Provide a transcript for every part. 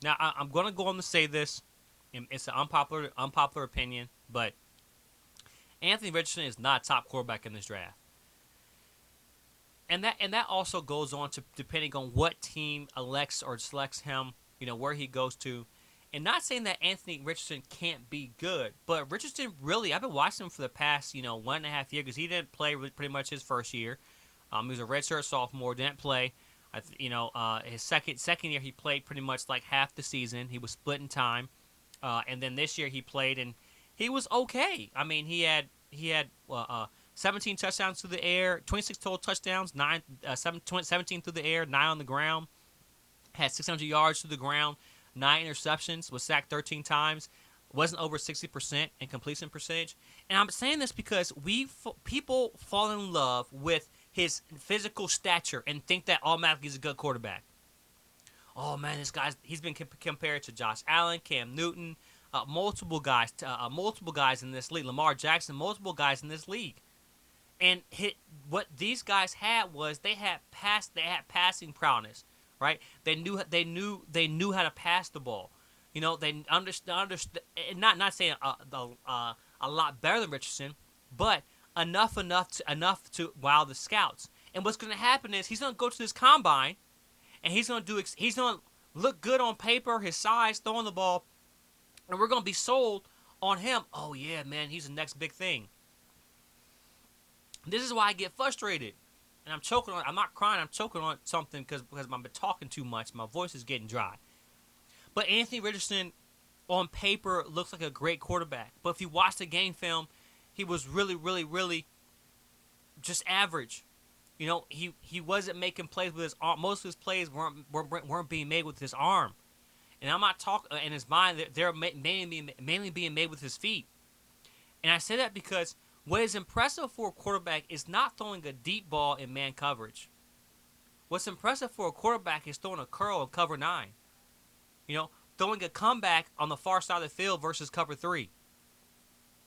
Now, I'm going to go on to say this. And it's an unpopular opinion, but Anthony Richardson is not a top quarterback in this draft. And that also goes on to depending on what team elects or selects him, where he goes to. And not saying that Anthony Richardson can't be good, but Richardson really, I've been watching him for the past, 1.5 years because he didn't play pretty much his first year. He was a redshirt sophomore, didn't play. His second year he played pretty much like half the season. He was split in time, and then this year he played and he was okay. I mean, he had 17 touchdowns through the air, 26 total touchdowns, 17 through the air, 9 on the ground. Had 600 yards through the ground, 9 interceptions, was sacked 13 times, wasn't over 60% in completion percentage. And I'm saying this because people fall in love with his physical stature and think that automatically he's a good quarterback. Oh man, he's been compared to Josh Allen, Cam Newton, multiple guys in this league, Lamar Jackson, multiple guys in this league. And what these guys had was they had passing prowess, right? They knew how to pass the ball. They understand. Not saying a lot better than Richardson, but enough to wow the scouts. And what's going to happen is he's going to go to this combine, and he's going to look good on paper, his size, throwing the ball, and we're going to be sold on him. Oh yeah, man, he's the next big thing. This is why I get frustrated. And I'm not crying, I'm choking on something because I've been talking too much. My voice is getting dry. But Anthony Richardson, on paper, looks like a great quarterback. But if you watch the game film, he was really, really, really just average. He wasn't making plays with his arm. Most of his plays weren't being made with his arm. And I'm not talking in his mind. They're mainly being made with his feet. And I say that because what is impressive for a quarterback is not throwing a deep ball in man coverage. What's impressive for a quarterback is throwing a curl in cover 9. Throwing a comeback on the far side of the field versus cover 3.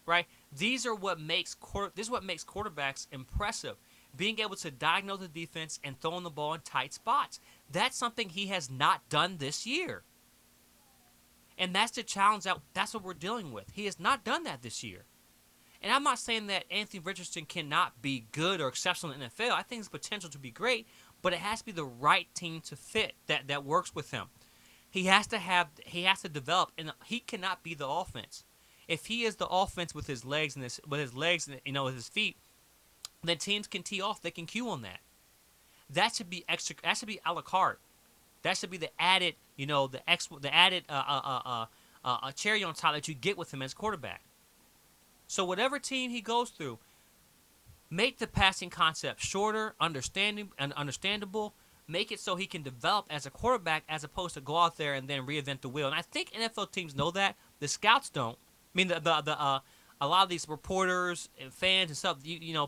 Right? This is what makes quarterbacks impressive. Being able to diagnose the defense and throwing the ball in tight spots. That's something he has not done this year. And that's the challenge. That's what we're dealing with. He has not done that this year. And I'm not saying that Anthony Richardson cannot be good or exceptional in the NFL. I think his potential to be great, but it has to be the right team to fit that works with him. He has to develop, and he cannot be the offense. If he is the offense with his legs and with his feet, then teams can tee off. They can cue on that. That should be extra. That should be a la carte. That should be the added, a cherry on top that you get with him as quarterback. So whatever team he goes through, make the passing concept shorter, understandable. Make it so he can develop as a quarterback as opposed to go out there and then reinvent the wheel. And I think NFL teams know that. The scouts don't. I mean, a lot of these reporters and fans and stuff,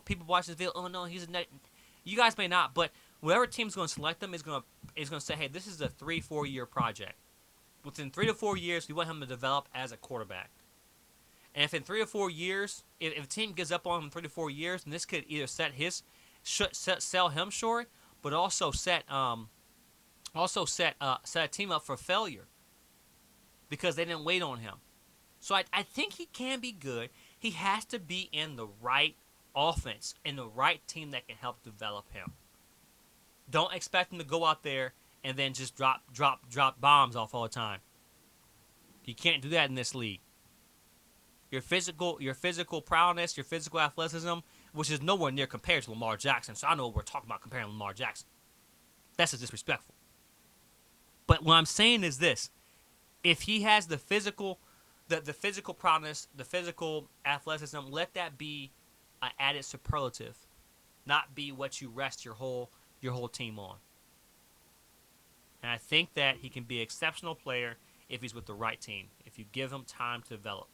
people watch this video. Oh no, you guys may not, but whatever team's going to select them is going to say, hey, this is a 3-4 year project. Within 3 to 4 years, we want him to develop as a quarterback. And if in 3 or 4 years, if a team gives up on him in 3 to 4 years, then this could either sell him short, but also set a team up for failure because they didn't wait on him. So I think he can be good. He has to be in the right offense, in the right team that can help develop him. Don't expect him to go out there and then just drop bombs off all the time. You can't do that in this league. Your physical prowess, your physical athleticism, which is nowhere near compared to Lamar Jackson. So I know what we're talking about comparing Lamar Jackson. That's just disrespectful. But what I'm saying is this: if he has the physical prowess, the physical athleticism, let that be an added superlative, not be what you rest your whole team on. And I think that he can be an exceptional player if he's with the right team, if you give him time to develop.